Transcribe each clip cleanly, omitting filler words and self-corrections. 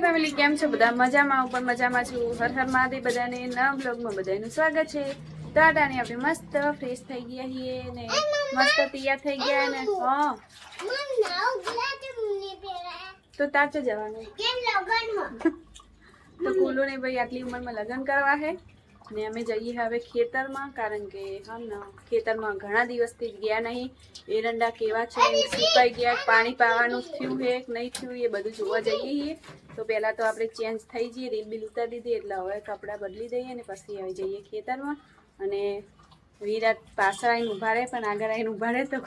Family કેમ છો બધા મજામાં ઉપર મજામાં છું હર હર મહાદેવ બધાને નવા બ્લોગમાં બધાનું સ્વાગત છે ટાટાની આપણે મસ્ત ફ્રેશ થઈ ગયા છીએ ને મસ્ત તૈયાર થઈ ગયા ને હા તો તાચે જવાનું તો કુલો ને ભાઈ આટલી ઉંમરમાં લગ્ન કરવા છે ને અમે જઈએ હવે ખેતરમાં કારણ કે હમ ખેતરમાં ઘણા દિવસથી ગયા નહીં એરંડા કેવા છે સુકાઈ ગયા પાણી પાવાનું થયું છે કે નહીં થયું એ બધું જોવા જઈએ છીએ તો પહેલાં તો આપણે ચેન્જ થઈ જઈએ રીલ બીલ ઉતારી દીધી એટલે હવે કપડાં બદલી દઈએ ને પછી આવી જઈએ ખેતરમાં અને વિરાટ પાછળ આવીને ઊભા રહે પણ આગળ આવીને ઊભા રહે તો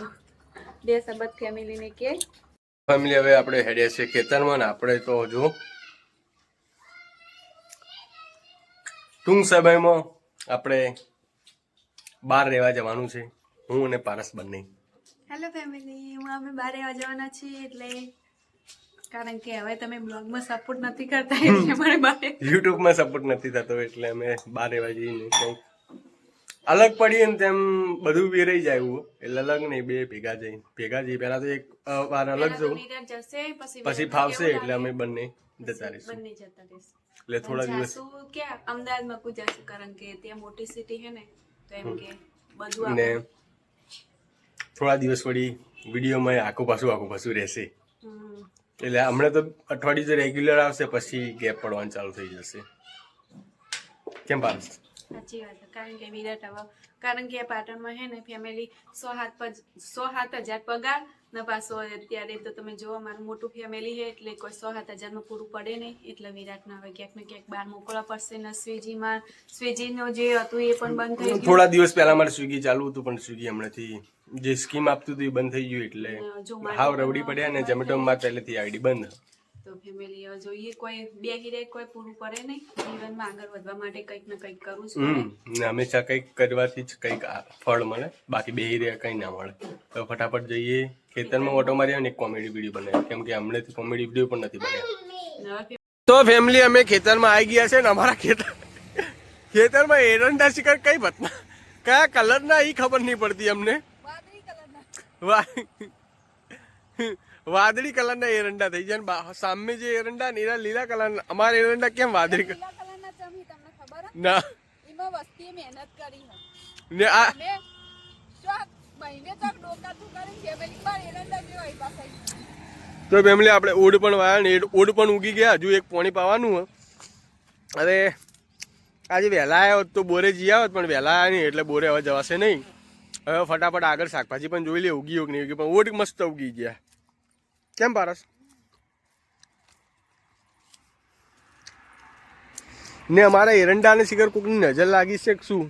બે સબત ફેમિલીને કે ફેમિલી હવે આપણે હેડ્યા છીએ ખેતરમાં ને આપણે તો જો ટૂંક સમયમાં આપણે બહાર રહેવા જવાનું છે હું અને પારસ બંને. હેલો ફેમિલી હું અમે બહાર રહેવા જવાના છીએ એટલે કારણ કે હવે તમે બ્લોગમાં સપોર્ટ નથી કરતા એટલે મારે બહાર યુટ્યુબમાં સપોર્ટ નથી થતો એટલે અમે બહાર રહેવા જઈએ ને કંઈક અલગ પડીએ ને તેમ બધું વેરાઈ જાય એવું એટલે અલગ નહીં બે ભેગા જઈએ પહેલા તો એક વાર અલગ જવું પછી ફાવશે એટલે અમે બંને જતા રહીશું એટલે થોડા દિવસ ક્યાં અમદાવાદમાં કુ જશું કારણ કે ત્યાં મોટી સિટી છે ને તો એમ કે બધું ને થોડા દિવસ વળી વિડીયોમાં આખું પાછું રહેશે એટલે હમણાં તો અઠવાડિયું તો રેગ્યુલર આવશે પછી ગેપ પડવાનું ચાલુ થઈ જશે. કેમ પારસ? સાચી વાત કારણ કે વિરાટ હવે કારણ કે પાટણમાં છે ને ફેમિલી 107,000 પગાર ને પાછો અત્યારે તો તમે જો અમારું મોટું ફેમિલી છે એટલે કોઈ 107,000માં પૂરું પડે નહીં એટલે વિરાટને હવે ક્યાંક ને ક્યાંક બહાર મોકલવા પડશે ને સ્વિગીનો જે હતું એ પણ બંધ થઈ ગયું. થોડા દિવસ પહેલા મારે સ્વિગી ચાલુ હતું પણ સ્વિગી હમણાંથી જે સ્કીમ આપતું હતું એ બંધ થઈ ગયું એટલે હાવ રવડી પડ્યા ને ઝોમેટોમાં પહેલેથી આઈડી બંધ. તો ફેમિલી જોઈએ કોઈ બે હીરે કોઈ પૂરું પડે નહીં જીવનમાં આગળ વધવા માટે કંઈક ને કંઈક કરવું જ પડે હંમેશા કંઈક કરવાથી જ કંઈક ફળ મળે બાકી બે હીરે કંઈ ના મળે. તો ફટાફટ જઈએ ખેતરમાં ઓટો મારી અને એક કોમેડી વિડીયો બનાવ્યો કેમ કે હમણાંથી કોમેડી વિડીયો પણ નથી બનાવ્યો. તો ફેમિલી અમે ખેતરમાં આવી ગયા છે ને અમારા ખેતરમાં એરંડા શિકાર કઈ ભતના કયા કલરના એ ખબર નહીં પડતી અમને. વાદળી કલરના એરંડા થઈ જાય સામે જે એરંડા ને એના લીલા કલરના અમારા એરંડા કેમ વાદળી ના ને આ તો ફેમિલી આપણે ઓડ પણ વાયા ને ઓડ પણ ઉગી ગયા હજુ એક પાણી પાવાનું અરે આજે વહેલા આવ્યો તો બોરે જી આવત પણ વહેલા આવ્યા નહીં એટલે બોરે હવે જવાશે નહીં. હવે ફટાફટ આગળ શાકભાજી પણ જોઈ લે ઉગી કે નહીં ઉગી પણ ઓડ મસ્ત ઉગી ગયા. કેમ પારસ? ને અમારા એરંડા ને શિખર કોકની નજર લાગી છે શું?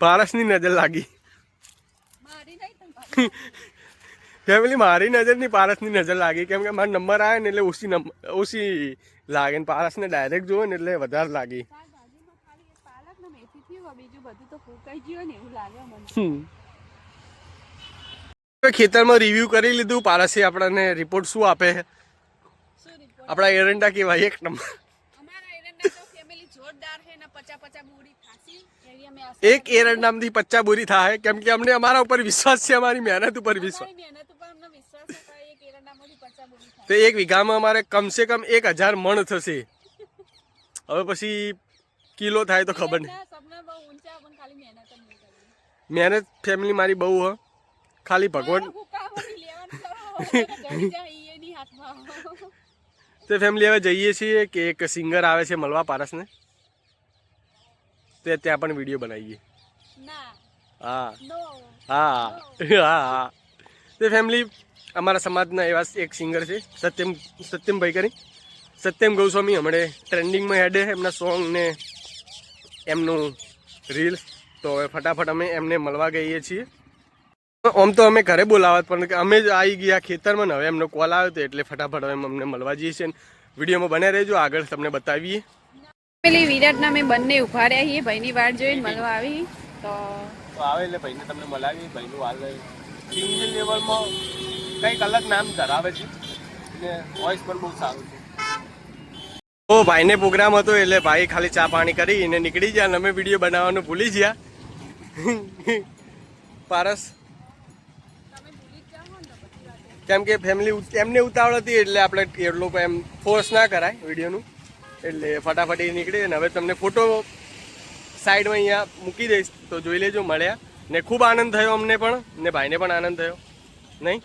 પારસની નજર લાગી. ફેમિલી મારી નજર ની પારસની નજર લાગી કેમ કે મારો નંબર આવે ને એટલે ઓછી લાગે ને પારસને ડાયરેક્ટ જોવે ને એટલે વધારે લાગી. ખેતરમાં રિવ્યુ કરી લીધું પારસે આપણને રિપોર્ટ શું આપે આપણા એરંડા કેવા એક નંબર એક એરંડામાંથી 50 બોરી થાય કેમ કે અમને અમારા ઉપર વિશ્વાસ છે અમારી મહેનત ઉપર વિશ્વાસ તો એક વીઘામાં અમારે કમસે કમ 1000 મણ થશે. હવે પછી કિલો થાય તો ખબર નહીં. મહેનત ફેમિલી મારી બહુ હ ખાલી ભગવાન તો ફેમિલી હવે જઈએ છીએ કે એક સિંગર આવે છે મળવા પારસને તો ત્યાં પણ વિડીયો બનાવીએ. હા હા હા તો ફેમિલી અમારા સમાજના એવા એક સિંગર છે સત્યમભાઈ કરી સત્યમ ગૌસ્વામી હમણાં ટ્રેન્ડિંગમાં હેડે એમના સોંગ ને એમનું રીલ્સ તો હવે ફટાફટ અમે એમને મળવા ગઈએ છીએ. આમ તો અમે ઘરે બોલાવત પણ અમે જ આવી ગયા ખેતરમાં ને હવે એમનો કોલ આવ્યો હતો એટલે ફટાફટ હવે અમને મળવા જઈએ છીએ. વિડીયોમાં બને રહેજો આગળ તમને બતાવીએ. પેલી વિરાટના અમે બંને ઉભા રહ્યા છીએ ભાઈની વાટ જોઈને મળવા આવી તો આવે એટલે ભાઈને તમને મળાવી ભાઈનું હાલ સિંગલ લેવલમાં કંઈક અલગ નામ ધરાવે છે અને વોઇસ પણ બહુ સારું છે. તો ભાઈને પ્રોગ્રામ હતો એટલે ભાઈ ખાલી ચા પાણી કરીને નીકળી ગયા અને અમે વિડીયો બનાવવાનું ભૂલી ગયા. પારસ કેમ કે ફેમિલી એમને ઉતાવળ હતી એટલે આપણે એ લોકો એમ ફોર્સ ના કરાય વિડીયોનું, એટલે ફટાફટ એ નીકળી. અને હવે તમને ફોટો સાઈડમાં અહીંયા મૂકી દઈશ તો જોઈ લેજો. મળ્યા ને ખૂબ આનંદ થયો અમને પણ, ને ભાઈને પણ આનંદ થયો નહીં?